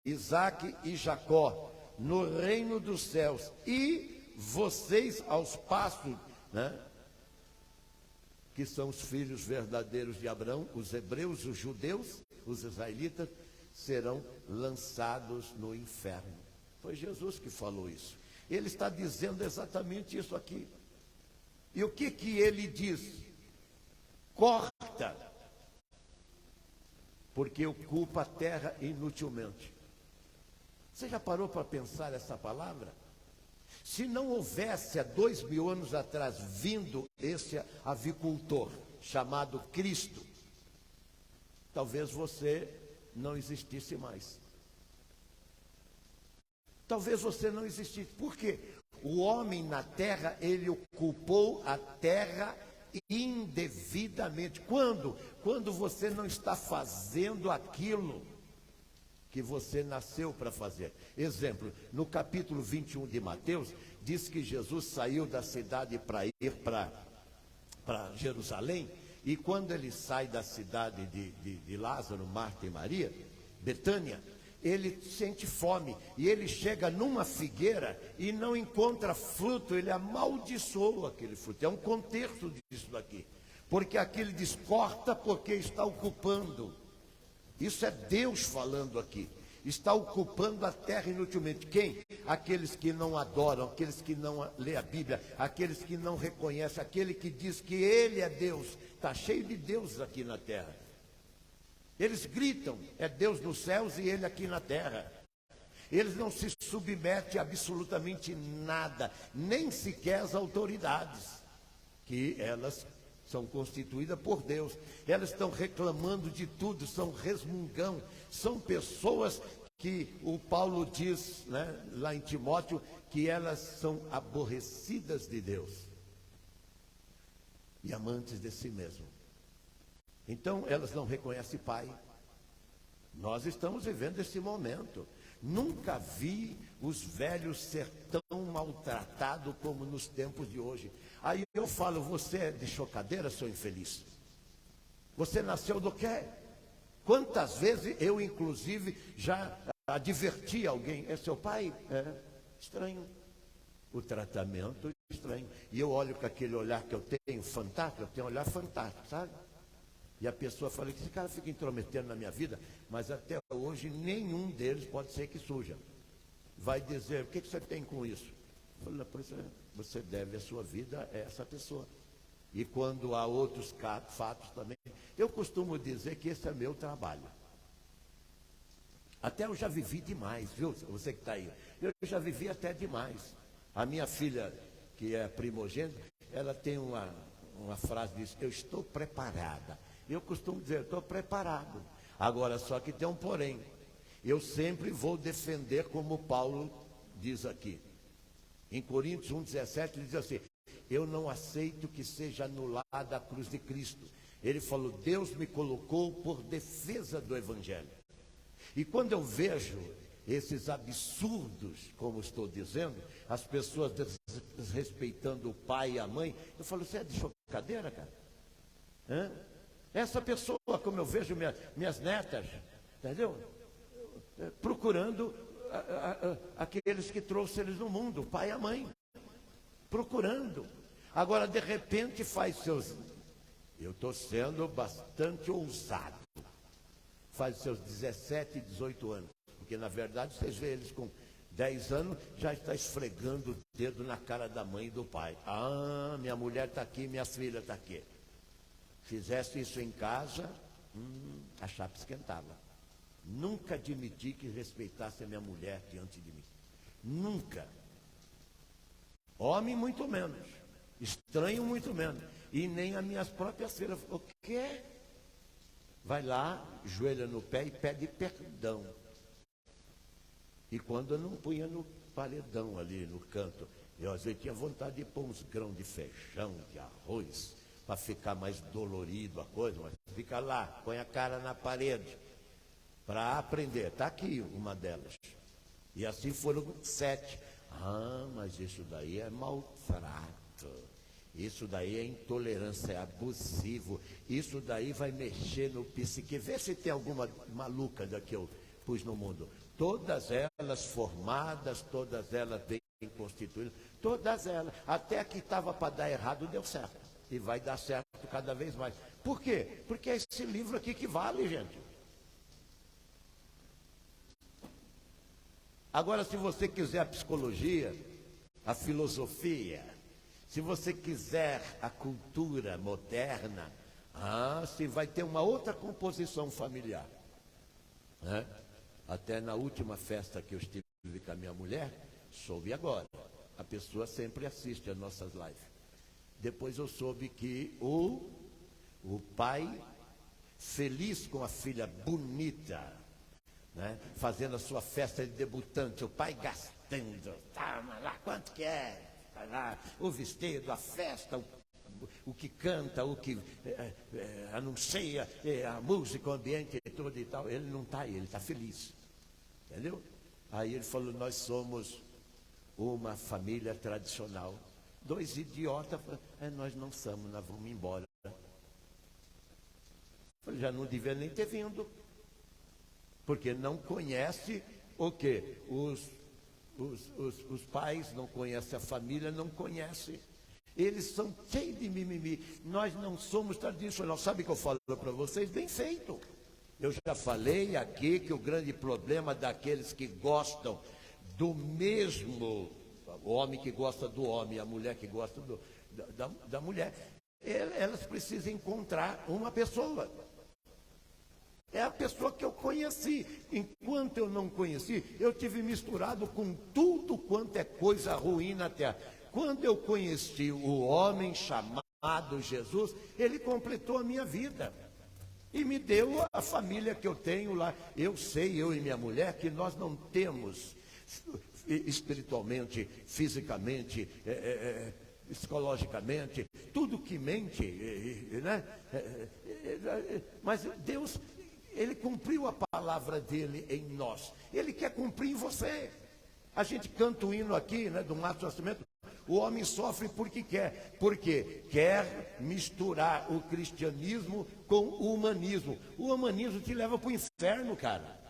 Speaker 1: Isaque e Jacó, no reino dos céus. E vocês aos passos, né, que são os filhos verdadeiros de Abraão, os hebreus, os judeus, os israelitas, serão lançados no inferno. Foi Jesus que falou isso. Ele está dizendo exatamente isso aqui. E o que ele diz? Corta, porque ocupa a terra inutilmente. Você já parou para pensar essa palavra? Se não houvesse há 2000 anos atrás vindo esse avicultor chamado Cristo, talvez você não existisse mais. Talvez você não existisse. Por quê? O homem na terra, ele ocupou a terra indevidamente. Quando? Quando você não está fazendo aquilo que você nasceu para fazer. Exemplo, no capítulo 21 de Mateus, diz que Jesus saiu da cidade para ir para Jerusalém, e quando ele sai da cidade de Lázaro, Marta e Maria, Betânia, ele sente fome, e ele chega numa figueira e não encontra fruto, ele amaldiçoa aquele fruto. É um contexto disso daqui, porque aqui ele diz, corta porque está ocupando. Isso é Deus falando aqui. Está ocupando a terra inutilmente. Quem? Aqueles que não adoram, aqueles que não lê a Bíblia, aqueles que não reconhecem, aquele que diz que Ele é Deus. Está cheio de deuses aqui na terra. Eles gritam, é Deus nos céus e Ele aqui na terra. Eles não se submetem a absolutamente nada, nem sequer às autoridades, que elas são constituídas por Deus. Elas estão reclamando de tudo, são resmungão, são pessoas que o Paulo diz, né, lá em Timóteo, que elas são aborrecidas de Deus e amantes de si mesmo. Então elas não reconhecem Pai. Nós estamos vivendo esse momento. Nunca vi os velhos ser tão maltratados como nos tempos de hoje. Aí eu falo, você é de chocadeira, seu infeliz? Você nasceu do quê? Quantas vezes eu, inclusive, já adverti alguém, é seu pai? É estranho. O tratamento é estranho. E eu olho com aquele olhar que eu tenho, fantástico, eu tenho um olhar fantástico, sabe? E a pessoa fala que esse cara fica intrometendo na minha vida, mas até hoje nenhum deles pode ser que suja. Vai dizer, o que você tem com isso? Eu falo, pois é, você deve a sua vida a essa pessoa. E quando há outros fatos também, eu costumo dizer que esse é meu trabalho. Até eu já vivi demais, viu? Você que está aí. Eu já vivi até demais. A minha filha, que é primogênita, ela tem uma frase diz, eu estou preparada. Eu costumo dizer, estou preparado. Agora, só que tem um porém. Eu sempre vou defender como Paulo diz aqui. Em Coríntios 1,17, ele diz assim, eu não aceito que seja anulada a cruz de Cristo. Ele falou, Deus me colocou por defesa do Evangelho. E quando eu vejo esses absurdos, como estou dizendo, as pessoas desrespeitando o pai e a mãe, eu falo, você é de chocadeira, cara? Hã? Essa pessoa, como eu vejo minhas netas, entendeu? Procurando aqueles que trouxeram eles no mundo, o pai e a mãe. Procurando. Agora, de repente, faz seus... Eu estou sendo bastante ousado. Faz seus 17, 18 anos. Porque, na verdade, vocês veem eles com 10 anos, já está esfregando o dedo na cara da mãe e do pai. Ah, minha mulher está aqui, minha filha está aqui. Fizesse isso em casa, a chapa esquentava. Nunca admiti que respeitasse a minha mulher diante de mim. Nunca. Homem, muito menos. Estranho, muito menos. E nem as minhas próprias filhas. O quê? Vai lá, joelha no pé e pede perdão. E quando eu não punha no paredão ali, no canto, eu às vezes tinha vontade de pôr uns grãos de feijão, de arroz, para ficar mais dolorido a coisa, mas fica lá, põe a cara na parede, para aprender. Está aqui uma delas. E assim foram 7. Ah, mas isso daí é maltrato. Isso daí é intolerância, é abusivo. Isso daí vai mexer no psique. Vê se tem alguma maluca da que eu pus no mundo. Todas elas formadas, todas elas bem constituídas, todas elas. Até a que estava para dar errado deu certo. E vai dar certo cada vez mais. Por quê? Porque é esse livro aqui que vale, gente. Agora, se você quiser a psicologia, a filosofia, se você quiser a cultura moderna, você vai ter uma outra composição familiar. Né? Até na última festa que eu estive com a minha mulher, soube agora. A pessoa sempre assiste às nossas lives. Depois eu soube que o pai, feliz com a filha bonita, né, fazendo a sua festa de debutante, o pai gastando, toma lá, quanto que é? Tá lá, o vestido, a festa, o que canta, o que anuncia, a música, o ambiente todo e tal. Ele não está aí, ele está feliz. Entendeu? Aí ele falou, nós somos uma família tradicional. Dois idiotas falaram, nós não somos, nós vamos embora. Eu já não devia nem ter vindo, porque não conhece o quê? Os pais não conhecem, a família não conhece. Eles são cheios de mimimi. Nós não somos tradicionais. Sabe o que eu falo para vocês? Bem feito. Eu já falei aqui que o grande problema daqueles que gostam do mesmo, o homem que gosta do homem, a mulher que gosta da mulher, elas precisam encontrar uma pessoa. É a pessoa que eu conheci. Enquanto eu não conheci, eu tive misturado com tudo quanto é coisa ruim na terra. Quando eu conheci o homem chamado Jesus, ele completou a minha vida. E me deu a família que eu tenho lá. Eu sei, eu e minha mulher, que nós não temos espiritualmente, fisicamente, psicologicamente, tudo que mente, né? Mas Deus, Ele cumpriu a palavra dele em nós. Ele quer cumprir em você. A gente canta o hino aqui, né, do Mato Nascimento. O homem sofre porque quer. Porque quer misturar o cristianismo com o humanismo. O humanismo te leva para o inferno, cara.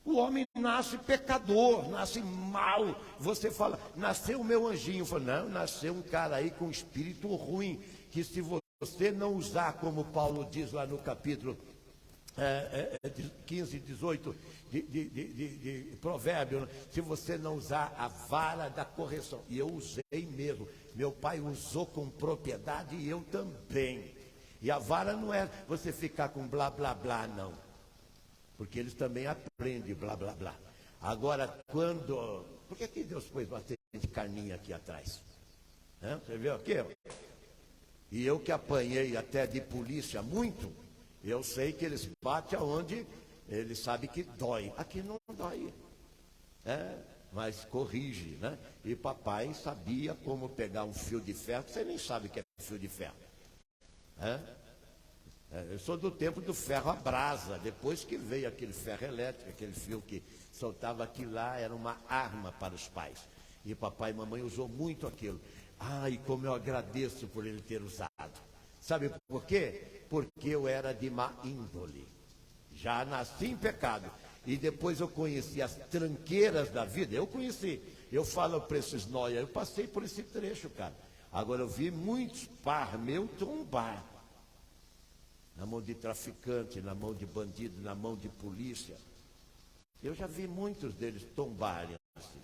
Speaker 1: O homem nasce pecador, nasce mal. Você fala, nasceu o meu anjinho. Fala, não, nasceu um cara aí com espírito ruim. Que se você não usar, como Paulo diz lá no capítulo 15, 18 de Provérbio, né? Se você não usar a vara da correção, e eu usei mesmo, meu pai usou com propriedade e eu também. E a vara não é você ficar com blá blá blá, não, porque eles também aprendem blá blá blá. Agora, por que Deus pôs bastante carninha aqui atrás? Você viu aqui? E eu que apanhei até de polícia muito, eu sei que eles batem aonde eles sabem que dói. Aqui não dói, mas corrige, né? E papai sabia como pegar um fio de ferro. Você nem sabe o que é fio de ferro. Eu sou do tempo do ferro à brasa. Depois que veio aquele ferro elétrico, aquele fio que soltava aquilo lá, era uma arma para os pais. E papai e mamãe usou muito aquilo. Ai, como eu agradeço por ele ter usado. Sabe por quê? Porque eu era de má índole. Já nasci em pecado. E depois eu conheci as tranqueiras da vida. Eu conheci. Eu falo para esses nóia, eu passei por esse trecho, cara. Agora eu vi muitos par meu tombar. Na mão de traficante, na mão de bandido, na mão de polícia. Eu já vi muitos deles tombarem assim.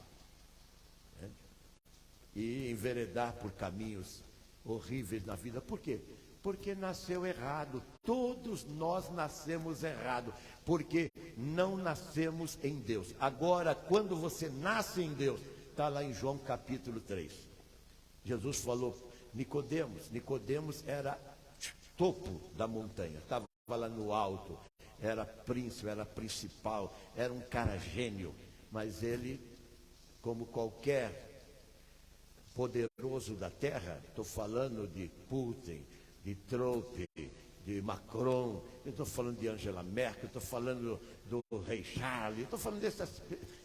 Speaker 1: E enveredar por caminhos horríveis na vida. Por quê? Porque nasceu errado. Todos nós nascemos errado, porque não nascemos em Deus. Agora, quando você nasce em Deus, está lá em João capítulo 3. Jesus falou, Nicodemos era topo da montanha, estava lá no alto, era príncipe, era principal, era um cara gênio, mas ele, como qualquer poderoso da terra, estou falando de Putin, de Trump, de Macron, eu estou falando de Angela Merkel, estou falando do rei Charles, estou falando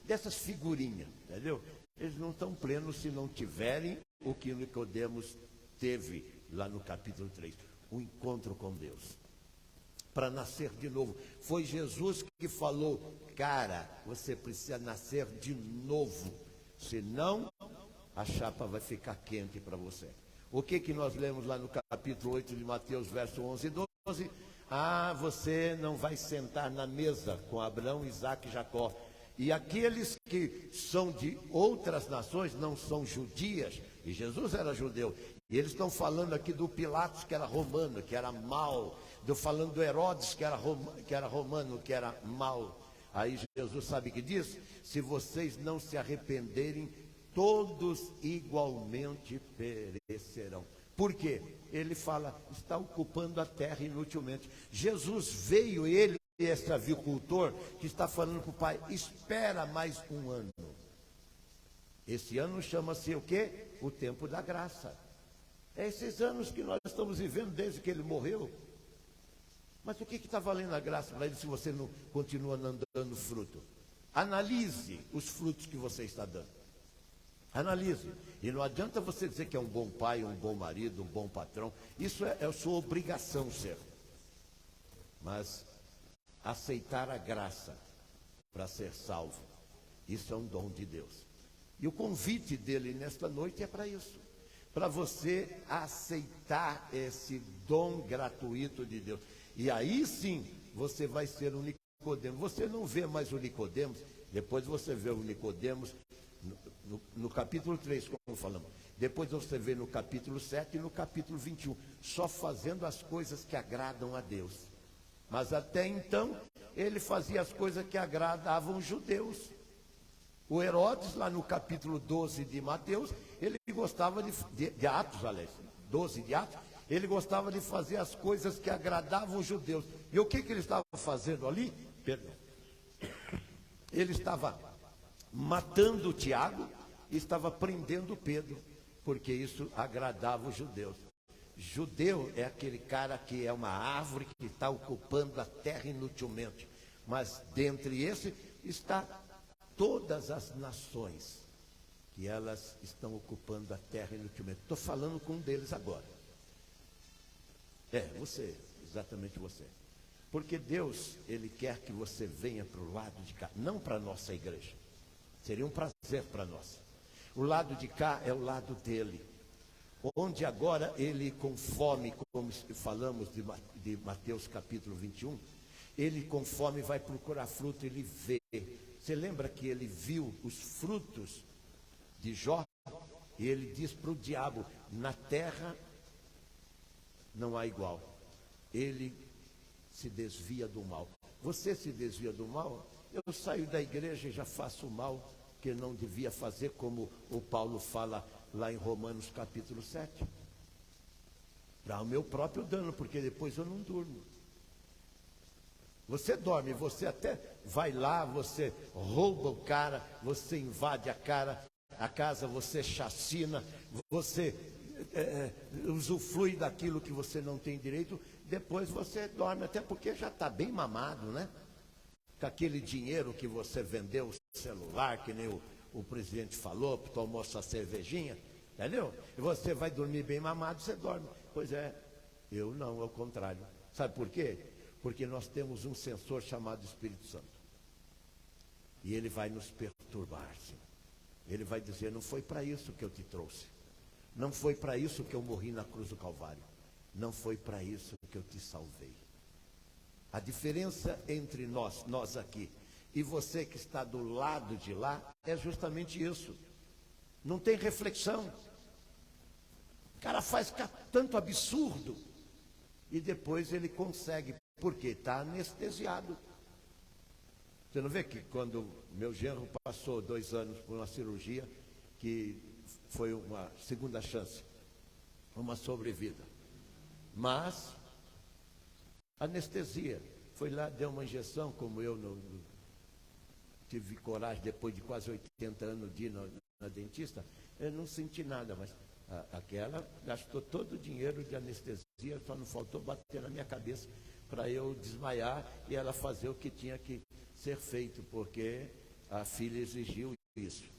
Speaker 1: dessas figurinhas, entendeu? Eles não estão plenos se não tiverem o que Nicodemos teve lá no capítulo 3, um encontro com Deus, para nascer de novo. Foi Jesus que falou, cara, você precisa nascer de novo, senão a chapa vai ficar quente para você. O que nós lemos lá no capítulo 8 de Mateus, verso 11 e 12? Você não vai sentar na mesa com Abraão, Isaque e Jacó. E aqueles que são de outras nações, não são judias, e Jesus era judeu. E eles estão falando aqui do Pilatos, que era romano, que era mau. Falando do Herodes, que era romano, que era mau. Aí Jesus sabe que diz? Se vocês não se arrependerem, todos igualmente perecerão. Por quê? Ele fala, está ocupando a terra inutilmente. Jesus veio, ele, esse avicultor, que está falando para o pai, espera mais um ano. Esse ano chama-se o quê? O tempo da graça. É esses anos que nós estamos vivendo desde que ele morreu. Mas o que está valendo a graça para ele se você não continua não dando fruto? Analise os frutos que você está dando. Analise. E não adianta você dizer que é um bom pai, um bom marido, um bom patrão. Isso é a sua obrigação ser. Mas aceitar a graça para ser salvo, isso é um dom de Deus. E o convite dele nesta noite é para isso. Para você aceitar esse dom gratuito de Deus. E aí sim, você vai ser um Nicodemos. Você não vê mais o Nicodemos, depois você vê o Nicodemos no capítulo 3, como falamos. Depois você vê no capítulo 7 e no capítulo 21, só fazendo as coisas que agradam a Deus. Mas até então, ele fazia as coisas que agradavam os judeus. O Herodes, lá no capítulo 12 de Mateus, ele gostava de Atos, aliás, 12 de Atos, ele gostava de fazer as coisas que agradavam os judeus. E o que ele estava fazendo ali? Perdão. Ele estava matando Tiago e estava prendendo Pedro, porque isso agradava os judeus. Judeu é aquele cara que é uma árvore que está ocupando a terra inutilmente. Mas dentre esse está todas as nações que elas estão ocupando a terra inutilmente. Estou falando com um deles agora. Você, exatamente você. Porque Deus, Ele quer que você venha para o lado de cá, não para a nossa igreja. Seria um prazer para nós. O lado de cá é o lado dele. Onde agora ele, com fome, como falamos de Mateus capítulo 21, ele com fome vai procurar fruto, ele vê. Você lembra que ele viu os frutos de Jó? E ele diz para o diabo, na terra não há igual. Ele se desvia do mal. Você se desvia do mal? Eu saio da igreja e já faço o mal que não devia fazer, como o Paulo fala lá em Romanos capítulo 7. Para o meu próprio dano, porque depois eu não durmo. Você dorme, você até vai lá, você rouba o cara, você invade a casa, você chacina, você usufrui daquilo que você não tem direito, depois você dorme, até porque já está bem mamado, né? Com aquele dinheiro que você vendeu, o celular, que nem o presidente falou, tomou sua cervejinha, entendeu? E você vai dormir bem mamado, você dorme. Pois é, eu não, ao contrário. Sabe por quê? Porque nós temos um censor chamado Espírito Santo. E ele vai nos perturbar, sim. Ele vai dizer, não foi para isso que eu te trouxe. Não foi para isso que eu morri na cruz do Calvário. Não foi para isso que eu te salvei. A diferença entre nós aqui, e você que está do lado de lá, é justamente isso. Não tem reflexão. O cara faz tanto absurdo, e depois ele consegue, porque está anestesiado. Você não vê que quando meu genro passou 2 anos por uma cirurgia, que foi uma segunda chance, uma sobrevida. Mas, anestesia. Foi lá, deu uma injeção, como eu não tive coragem, depois de quase 80 anos de ir na dentista, eu não senti nada, mas aquela gastou todo o dinheiro de anestesia, só não faltou bater na minha cabeça para eu desmaiar e ela fazer o que tinha que ser feito, porque a filha exigiu isso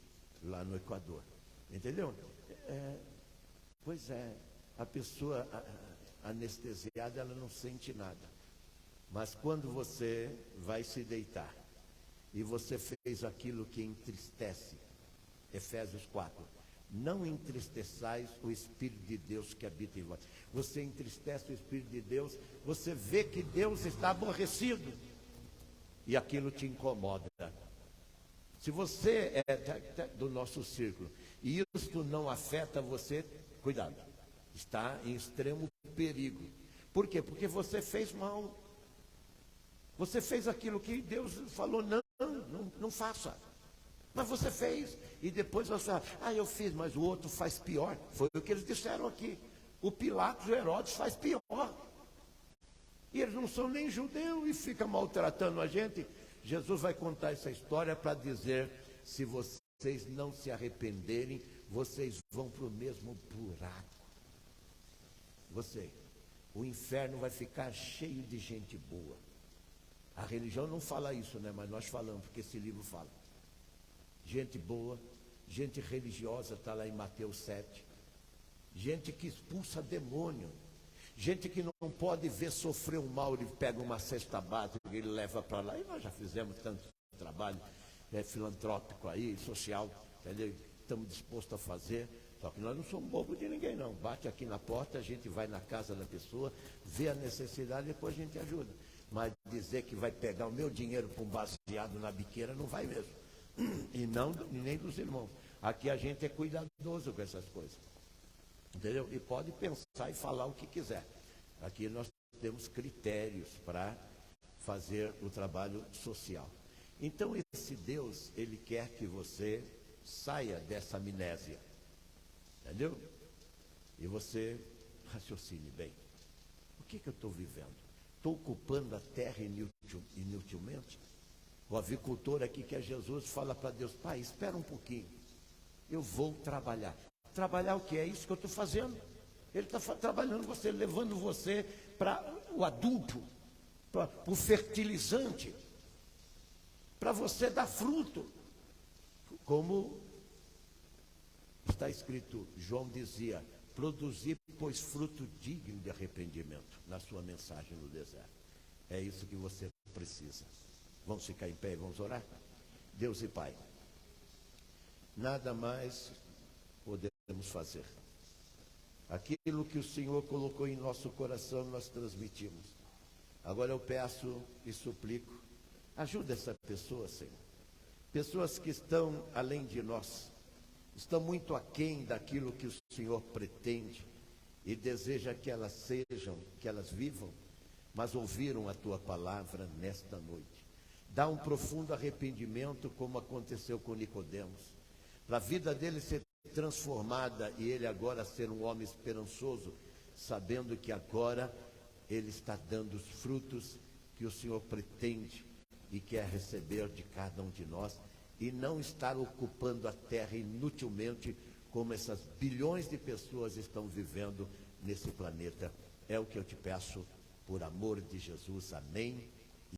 Speaker 1: lá no Equador. Entendeu? Pois é, a pessoa anestesiada, ela não sente nada. Mas quando você vai se deitar e você fez aquilo que entristece, Efésios 4, não entristeçais o Espírito de Deus que habita em vós. Você entristece o Espírito de Deus, você vê que Deus está aborrecido e aquilo te incomoda. Se você é do nosso círculo e isso não afeta você, cuidado, está em extremo perigo. Por quê? Porque você fez mal. Você fez aquilo que Deus falou, não faça. Mas você fez. E depois você fala, eu fiz, mas o outro faz pior. Foi o que eles disseram aqui. O Pilatos e o Herodes faz pior. E eles não são nem judeus e ficam maltratando a gente. Jesus vai contar essa história para dizer, se vocês não se arrependerem, vocês vão para o mesmo buraco. O inferno vai ficar cheio de gente boa. A religião não fala isso, né? Mas nós falamos, porque esse livro fala. Gente boa, gente religiosa, está lá em Mateus 7. Gente que expulsa demônio. Gente que não pode ver sofrer um mal, ele pega uma cesta básica, ele leva para lá. E nós já fizemos tanto trabalho filantrópico aí, social, entendeu? Estamos dispostos a fazer. Só que nós não somos bobos de ninguém, não. Bate aqui na porta, a gente vai na casa da pessoa, vê a necessidade e depois a gente ajuda. Mas dizer que vai pegar o meu dinheiro para um baseado na biqueira, não vai mesmo. E não, nem dos irmãos. Aqui a gente é cuidadoso com essas coisas. Entendeu? E pode pensar e falar o que quiser. Aqui nós temos critérios para fazer o trabalho social. Então esse Deus, ele quer que você saia dessa amnésia. Entendeu? E você raciocine bem. O que eu estou vivendo? Estou ocupando a terra inutilmente? O avicultor aqui, que é Jesus, fala para Deus: Pai, espera um pouquinho. Eu vou trabalhar. Trabalhar o que? É isso que eu estou fazendo. Ele está trabalhando você, levando você para o adubo, para o fertilizante, para você dar fruto. Como está escrito, João dizia: produzir, pois, fruto digno de arrependimento, na sua mensagem no deserto. É isso que você precisa. Vamos ficar em pé e vamos orar? Deus e Pai, nada mais podemos fazer. Aquilo que o Senhor colocou em nosso coração, nós transmitimos. Agora eu peço e suplico, ajuda essa pessoa, Senhor. Pessoas que estão além de nós, estão muito aquém daquilo que o Senhor pretende e deseja que elas sejam, que elas vivam, mas ouviram a Tua palavra nesta noite. Dá um profundo arrependimento, como aconteceu com Nicodemos, para a vida dele ser transformada e ele agora ser um homem esperançoso, sabendo que agora ele está dando os frutos que o Senhor pretende e quer receber de cada um de nós, e não estar ocupando a terra inutilmente, como essas bilhões de pessoas estão vivendo nesse planeta. É o que eu te peço, por amor de Jesus. Amém.